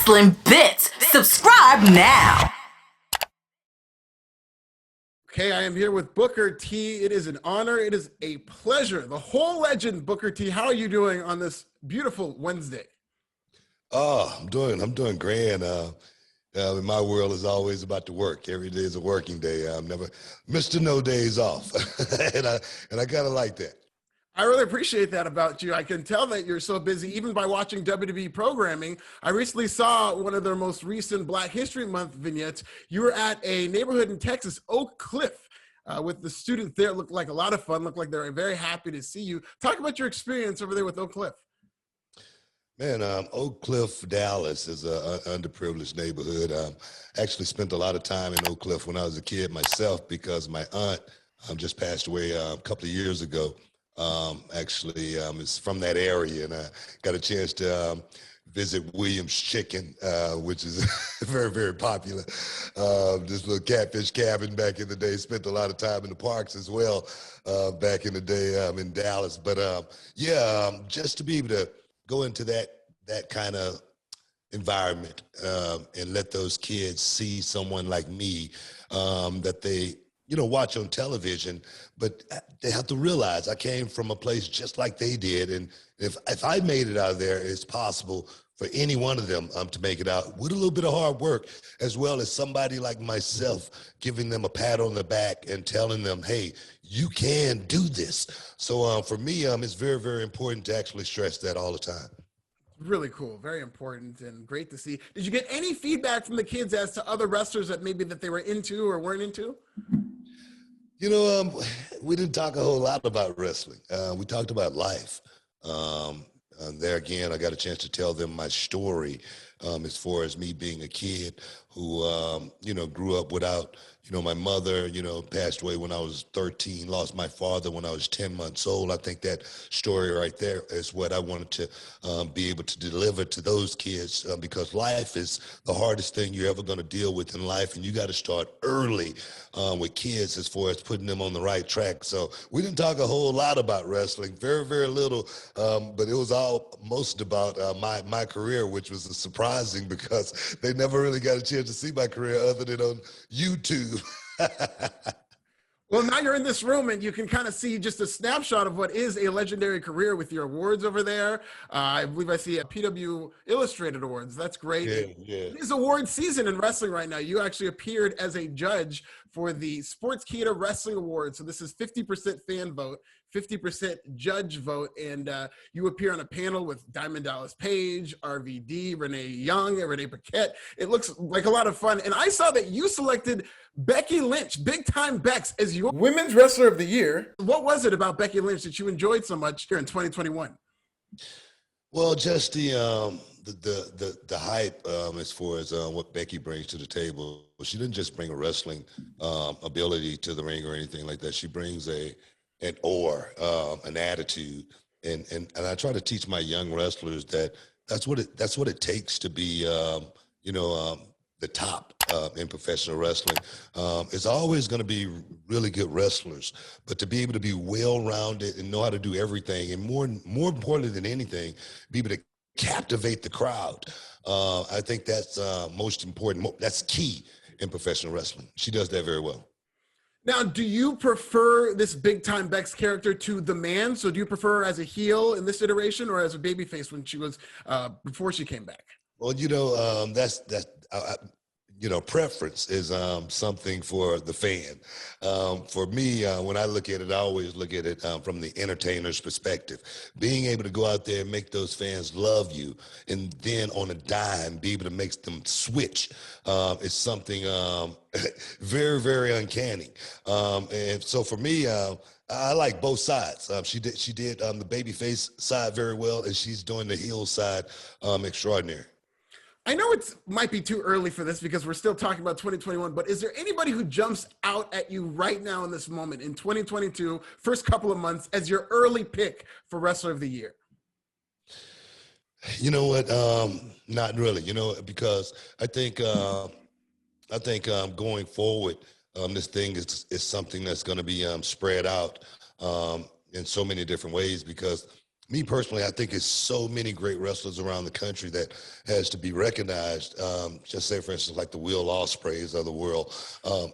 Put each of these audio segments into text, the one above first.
wrestling bits. Subscribe now. Okay, I am here with Booker T. It is an honor. It is a pleasure. The whole legend, Booker T. How are you doing on this beautiful Wednesday? Oh, I'm doing grand. In my world, is always about to work. Every day is a working day. I'm never Mr. No days off, and I kind of like that. I really appreciate that about you. I can tell that you're so busy, even by watching WWE programming. I recently saw one of their most recent Black History Month vignettes. You were at a neighborhood in Texas, Oak Cliff, with the students there. It looked like a lot of fun. Looked like they're very happy to see you. Talk about your experience over there with Oak Cliff. Man, Oak Cliff, Dallas is an underprivileged neighborhood. Actually spent a lot of time in Oak Cliff when I was a kid myself because my aunt just passed away a couple of years ago. Is from that area, and I got a chance to visit Williams Chicken, which is very, very popular. This little catfish cabin back in the day. Spent a lot of time in the parks as well back in the day in Dallas. But just to be able to go into that kind of environment and let those kids see someone like me that they watch on television, but they have to realize I came from a place just like they did. And if I made it out of there, it's possible for any one of them to make it out with a little bit of hard work, as well as somebody like myself giving them a pat on the back and telling them, hey, you can do this. So for me, it's very, very important to actually stress that all the time. Really cool, very important, and great to see. Did you get any feedback from the kids as to other wrestlers that maybe that they were into or weren't into? We didn't talk a whole lot about wrestling. We talked about life. And there again, I got a chance to tell them my story as far as me being a kid who, grew up without, my mother, passed away when I was 13, lost my father when I was 10 months old. I think that story right there is what I wanted to be able to deliver to those kids because life is the hardest thing you're ever going to deal with in life. And you got to start early with kids as far as putting them on the right track. So we didn't talk a whole lot about wrestling, very, very little, but it was all most about my career, which was surprising because they never really got a chance to see my career other than on YouTube. Well, now you're in this room and you can kind of see just a snapshot of what is a legendary career with your awards over there. I believe I see a PW Illustrated Awards. That's great. Yeah. It is award season in wrestling right now. You actually appeared as a judge for the Sportskeeda Wrestling Awards. So this is 50% fan vote, 50% judge vote, and you appear on a panel with Diamond Dallas Page, RVD, Renee Young, and Renee Paquette. It looks like a lot of fun. And I saw that you selected Becky Lynch, Big Time Bex, as your Women's Wrestler of the Year. What was it about Becky Lynch that you enjoyed so much here in 2021? Well, just the hype as far as what Becky brings to the table. She didn't just bring a wrestling ability to the ring or anything like that. She brings an attitude, and I try to teach my young wrestlers that that's what it takes to be the top in professional wrestling. It's always going to be really good wrestlers, but to be able to be well-rounded and know how to do everything, and more importantly than anything, be able to captivate the crowd. I think that's most important. That's key in professional wrestling. She does that very well. Now, do you prefer this Big Time Bex character to the man? So do you prefer her as a heel in this iteration or as a babyface when she was before she came back? Well, preference is something for the fan. For me, when I look at it, I always look at it from the entertainer's perspective. Being able to go out there and make those fans love you, and then on a dime, be able to make them switch is something very, very uncanny. And so for me, I like both sides. She did the babyface side very well, and she's doing the heel side extraordinary. I know it might be too early for this because we're still talking about 2021, but is there anybody who jumps out at you right now in this moment in 2022, first couple of months, as your early pick for Wrestler of the Year? You know what? Not really. Because I think going forward, this thing is something that's going to be spread out in so many different ways because Me personally, I think it's so many great wrestlers around the country that has to be recognized. Just say, for instance, like the Will Ospreays of the world.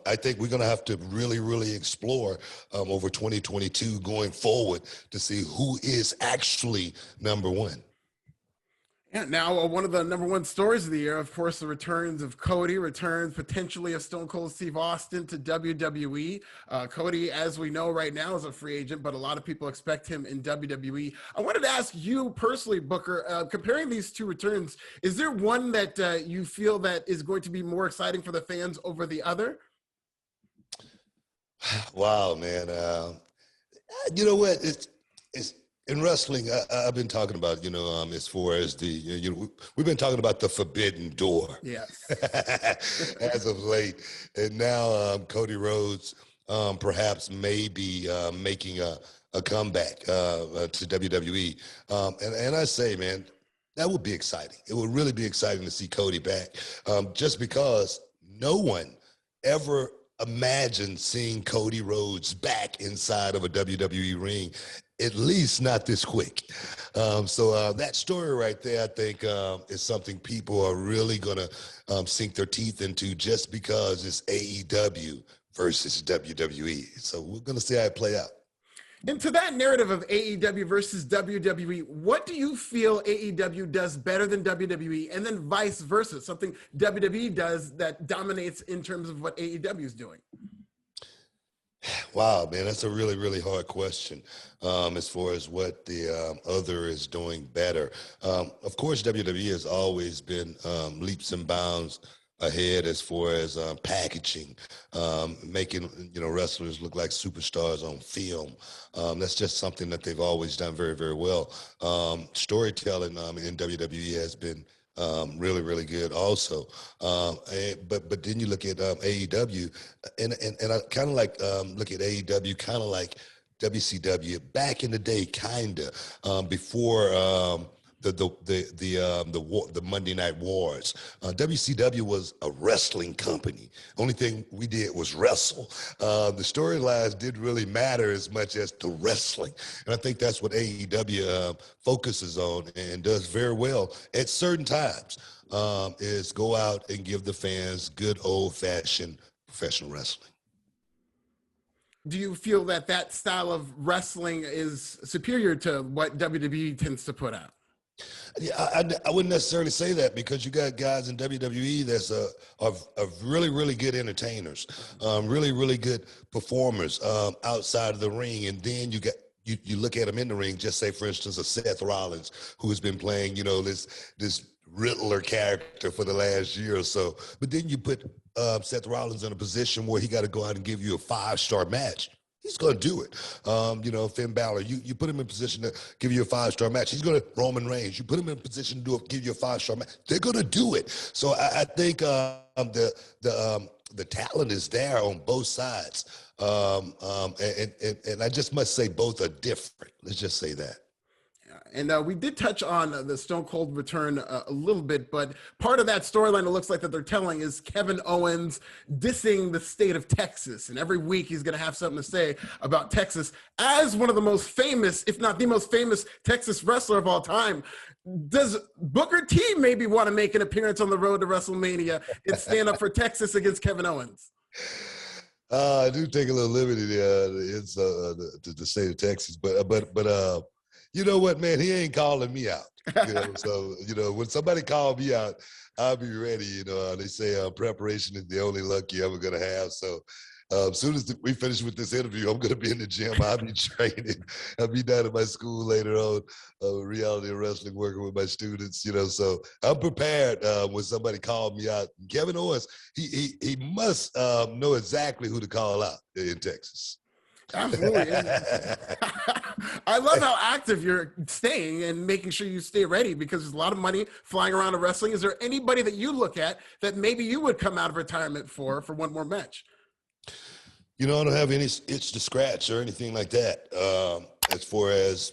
I think we're going to have to really, really explore over 2022 going forward to see who is actually number one. Yeah, now one of the number one stories of the year, of course, the returns of Cody, returns potentially of Stone Cold Steve Austin to WWE. Cody, as we know right now, is a free agent, but a lot of people expect him in WWE. I wanted to ask you personally, Booker, comparing these two returns, is there one that you feel that is going to be more exciting for the fans over the other? Wow, man. You know what? It's in wrestling. I've been talking about, as far as we've been talking about the forbidden door. Yes. As of late, and now Cody Rhodes perhaps maybe making a comeback to WWE. And I say, man, that would be exciting. It would really be exciting to see Cody back, just because no one ever imagined seeing Cody Rhodes back inside of a WWE ring, at least not this quick. So that story right there, I think, is something people are really going to sink their teeth into, just because it's AEW versus WWE. So we're going to see how it play out. And to that narrative of AEW versus WWE, what do you feel AEW does better than WWE, and then vice versa, something WWE does that dominates in terms of what AEW is doing? Wow, man, that's a really, really hard question as far as what the other is doing better. Of course, WWE has always been leaps and bounds ahead as far as packaging, making wrestlers look like superstars on film. That's just something that they've always done very, very well. Storytelling in WWE has been really, really good also. But then you look at AEW, and I kind of like look at AEW kind of like WCW back in the day, kind of before the Monday Night Wars. WCW was a wrestling company. Only thing we did was wrestle. The storylines didn't really matter as much as the wrestling, and I think that's what AEW focuses on and does very well at certain times. Is go out and give the fans good old-fashioned professional wrestling. Do you feel that that style of wrestling is superior to what WWE tends to put out? Yeah, I wouldn't necessarily say that, because you got guys in WWE that's are really, really good entertainers, really, really good performers outside of the ring. And then you look at them in the ring, just say, for instance, a Seth Rollins, who has been playing, this Riddler character for the last year or so. But then you put Seth Rollins in a position where he got to go out and give you a 5-star match. He's going to do it. Finn Balor, you put him in position to give you a 5-star match. He's going to, Roman Reigns, you put him in position to give you a 5-star match. They're going to do it. So I think the talent is there on both sides. And I just must say both are different. Let's just say that. And we did touch on the Stone Cold return a little bit, but part of that storyline, it looks like that they're telling, is Kevin Owens dissing the state of Texas. And every week he's going to have something to say about Texas as one of the most famous, if not the most famous Texas wrestler of all time. Does Booker T maybe want to make an appearance on the road to WrestleMania and stand up for Texas against Kevin Owens? I do take a little liberty there to the state of Texas, but you know what, man? He ain't calling me out. So when somebody called me out, I'll be ready. They say preparation is the only luck you're ever gonna have. So as soon as we finish with this interview, I'm gonna be in the gym. I'll be training. I'll be down at my school later on, reality wrestling, working with my students. So I'm prepared when somebody called me out. Kevin Owens, he must know exactly who to call out in Texas. Absolutely. I love how active you're staying and making sure you stay ready, because there's a lot of money flying around in wrestling. Is there anybody that you look at that maybe you would come out of retirement for one more match? I don't have any itch to scratch or anything like that. As far as,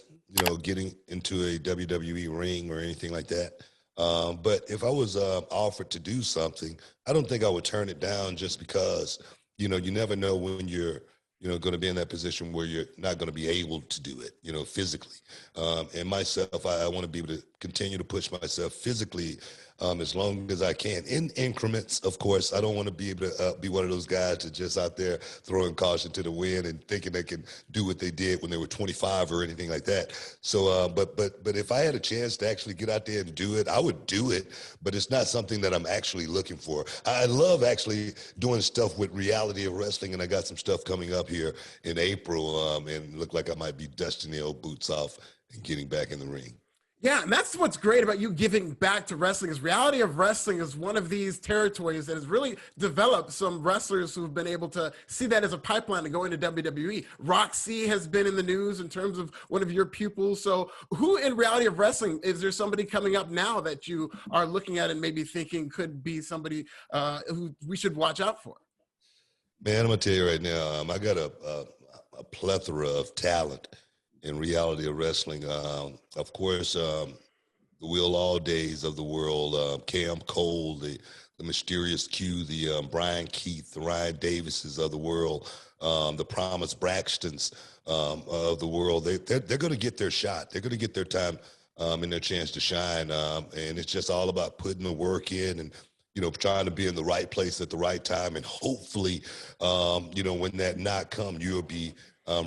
getting into a WWE ring or anything like that. But if I was offered to do something, I don't think I would turn it down, just because, you never know when you're going to be in that position where you're not going to be able to do it, physically. And myself, I want to be able to continue to push myself physically as long as I can in increments. Of course, I don't want to be able to be one of those guys that just out there throwing caution to the wind and thinking they can do what they did when they were 25 or anything like that. So, but if I had a chance to actually get out there and do it, I would do it. But it's not something that I'm actually looking for. I love actually doing stuff with Reality of Wrestling, and I got some stuff coming up here in April, and look like I might be dusting the old boots off and getting back in the ring. Yeah, and that's what's great about you giving back to wrestling is Reality of Wrestling is one of these territories that has really developed some wrestlers who've been able to see that as a pipeline to go into WWE. Roxy has been in the news in terms of one of your pupils. So who in Reality of Wrestling, is there somebody coming up now that you are looking at and maybe thinking could be somebody who we should watch out for? Man, I'm going to tell you right now, I got a plethora of talent in Reality of Wrestling. Of course, the Will Alldays of the world, Cam Cole, the Mysterious Q, the Brian Keith, the Ryan Davises of the world, the Promise Braxtons of the world. They're going to get their shot. They're going to get their time and their chance to shine. And it's just all about putting the work in and trying to be in the right place at the right time. And hopefully, when that knock comes, you'll be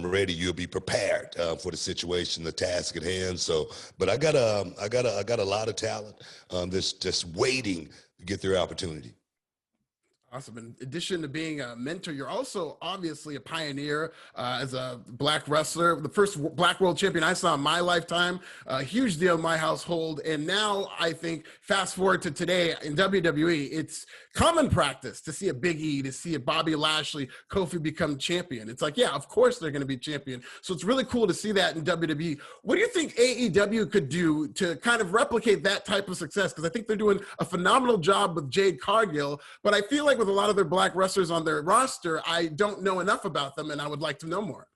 ready. You'll be prepared for the situation, the task at hand. So, but I got a lot of talent that's just waiting to get their opportunity. Awesome. In addition to being a mentor, you're also obviously a pioneer as a black wrestler. The first black world champion I saw in my lifetime, a huge deal in my household. And now I think fast forward to today in WWE, it's common practice to see a Big E, to see a Bobby Lashley, Kofi become champion. It's like, yeah, of course they're going to be champion. So it's really cool to see that in WWE. What do you think AEW could do to kind of replicate that type of success? Because I think they're doing a phenomenal job with Jade Cargill, but I feel like with a lot of their black wrestlers on their roster, I don't know enough about them, and I would like to know more.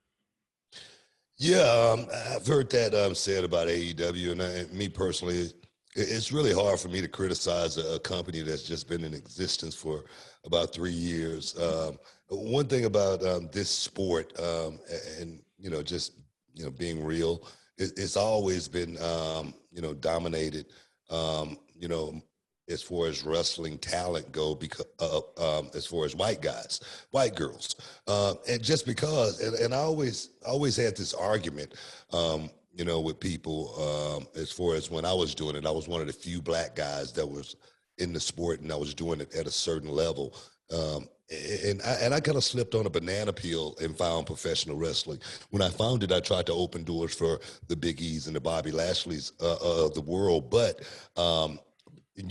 Yeah, I've heard that said about AEW, and me personally, it's really hard for me to criticize a company that's just been in existence for about 3 years. One thing about this sport, and just being real, it's always been dominated. As far as wrestling talent go, because as far as white girls, and just because, and I always had this argument, with people, as far as when I was doing it, I was one of the few black guys that was in the sport, and I was doing it at a certain level. And I kind of slipped on a banana peel and found professional wrestling. When I found it, I tried to open doors for the Big E's and the Bobby Lashleys of the world, but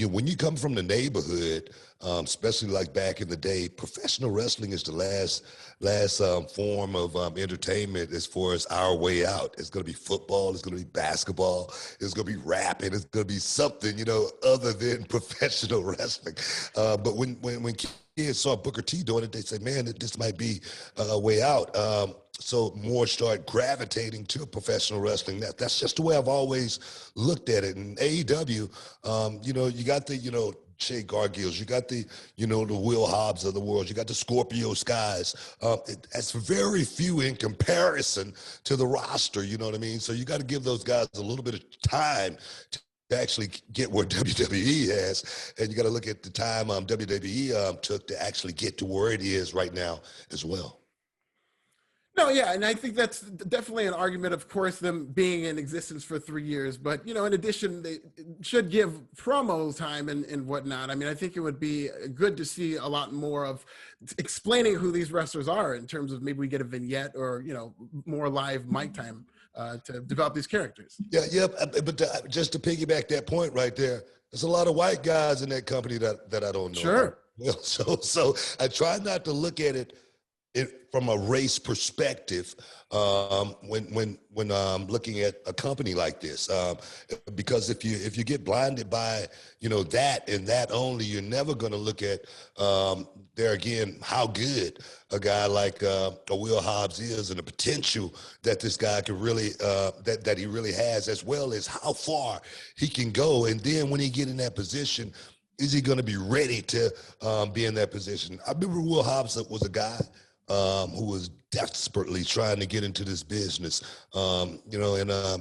when you come from the neighborhood, especially like back in the day, professional wrestling is the last form of entertainment as far as our way out. It's going to be football. It's going to be basketball. It's going to be rapping. It's going to be something, other than professional wrestling. But when kids saw Booker T doing it, they said, man, this might be a way out. So more start gravitating to professional wrestling. That's just the way I've always looked at it. And AEW, you got the, Shea Gargills, you got the, the Will Hobbs of the world, you got the Scorpio Skies. That's very few in comparison to the roster, you know what I mean? So you got to give those guys a little bit of time to actually get where WWE has, and you got to look at the time WWE took to actually get to where it is right now as well. No, yeah, and I think that's definitely an argument, of course, them being in existence for 3 years. But, in addition, they should give promo time and whatnot. I mean, I think it would be good to see a lot more of explaining who these wrestlers are in terms of maybe we get a vignette or, more live mic time to develop these characters. Yeah, but just to piggyback that point right there, there's a lot of white guys in that company that I don't know. Sure. Well, so I try not to look at it from a race perspective when looking at a company like this, because if you get blinded by that and that only, you're never going to look at there again how good a guy like a Will Hobbs is and the potential that this guy can really that he really has, as well as how far he can go. And then when he get in that position, is he going to be ready to be in that position? I remember Will Hobbs was a guy who was desperately trying to get into this business, and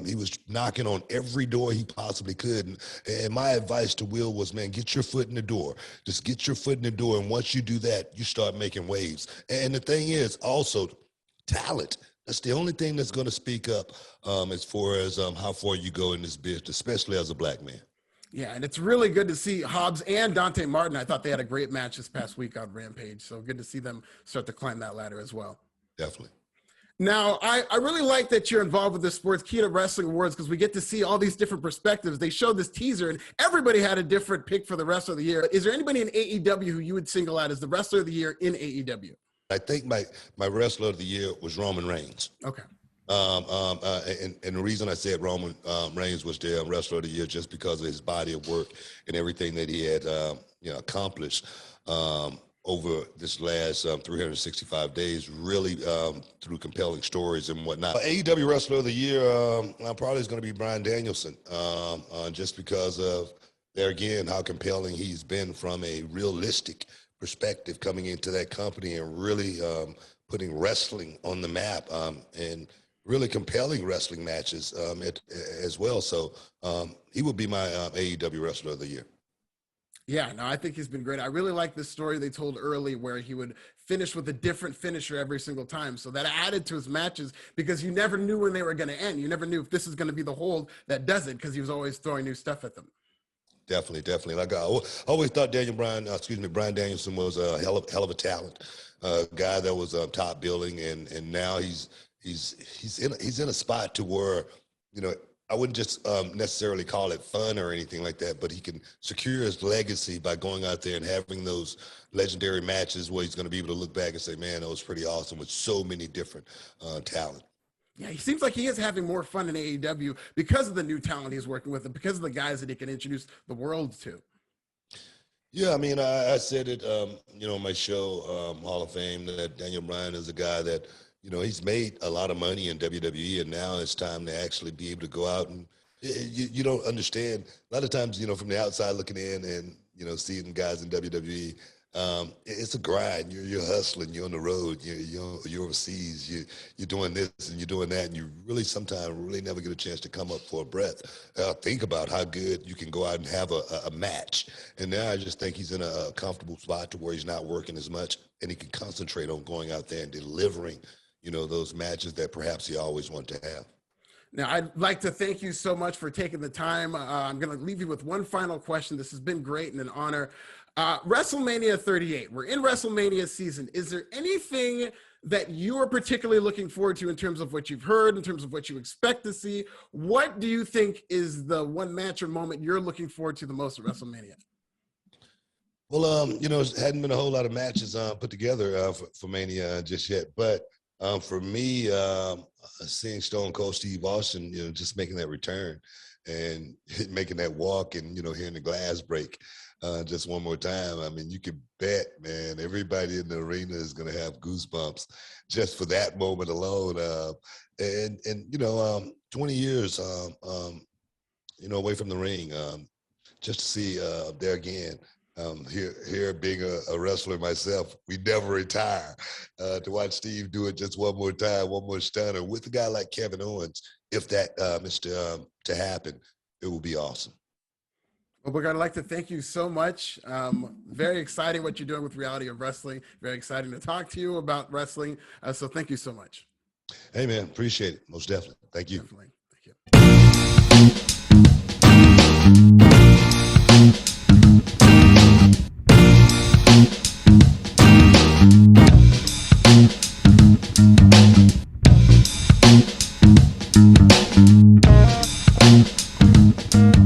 he was knocking on every door he possibly could. And my advice to Will was, man, get your foot in the door. Just get your foot in the door. And once you do that, you start making waves. And the thing is also talent. That's the only thing that's going to speak up as far as how far you go in this business, especially as a black man. Yeah, and it's really good to see Hobbs and Dante Martin. I thought they had a great match this past week on Rampage. So good to see them start to climb that ladder as well. Definitely. Now, I really like that you're involved with the Sportskeeda Wrestling Awards because we get to see all these different perspectives. They showed this teaser, and everybody had a different pick for the Wrestler of the Year. Is there anybody in AEW who you would single out as the Wrestler of the Year in AEW? I think my Wrestler of the Year was Roman Reigns. Okay. And the reason I said Roman Reigns was the Wrestler of the Year just because of his body of work and everything that he had accomplished over this last 365 days, really through compelling stories and whatnot. AEW Wrestler of the Year probably is going to be Bryan Danielson, just because of, there again, how compelling he's been from a realistic perspective coming into that company and really putting wrestling on the map and really compelling wrestling matches as well. So he would be my AEW Wrestler of the Year. Yeah, no, I think he's been great. I really like the story they told early where he would finish with a different finisher every single time. So that added to his matches because you never knew when they were going to end. You never knew if this is going to be the hold that does it because he was always throwing new stuff at them. Definitely. Like I always thought Bryan Danielson was a hell of a talent, guy that was top billing, and now he's in a spot to where, I wouldn't just necessarily call it fun or anything like that, but he can secure his legacy by going out there and having those legendary matches where he's going to be able to look back and say, man, that was pretty awesome with so many different talent. Yeah, he seems like he is having more fun in AEW because of the new talent he's working with and because of the guys that he can introduce the world to. Yeah, I mean, I said it, on my show, Hall of Fame, that Daniel Bryan is a guy that, he's made a lot of money in WWE, and now it's time to actually be able to go out and you don't understand. A lot of times, from the outside looking in and, seeing guys in WWE, it's a grind. You're hustling. You're on the road. You're overseas. You're doing this and you're doing that, and you really sometimes really never get a chance to come up for a breath. Think about how good you can go out and have a match. And now I just think he's in a comfortable spot to where he's not working as much, and he can concentrate on going out there and delivering, those matches that perhaps he always wanted to have. Now, I'd like to thank you so much for taking the time. I'm going to leave you with one final question. This has been great and an honor. WrestleMania 38, we're in WrestleMania season. Is there anything that you are particularly looking forward to in terms of what you've heard, in terms of what you expect to see? What do you think is the one match or moment you're looking forward to the most at WrestleMania? Well, it hadn't been a whole lot of matches put together for Mania just yet, but for me, seeing Stone Cold Steve Austin, just making that return and making that walk and, hearing the glass break just one more time. I mean, you could bet, man, everybody in the arena is going to have goosebumps just for that moment alone. And 20 years, away from the ring, just to see there again. Here being a wrestler myself, we never retire. To watch Steve do it just one more time, one more stunner with a guy like Kevin Owens, if that is to happen, it will be awesome. Well, we're going to like to thank you so much. Very exciting what you're doing with Reality of Wrestling. Very exciting to talk to you about wrestling. So thank you so much. Hey, man, appreciate it. Most definitely. Thank you. Definitely. Thank you.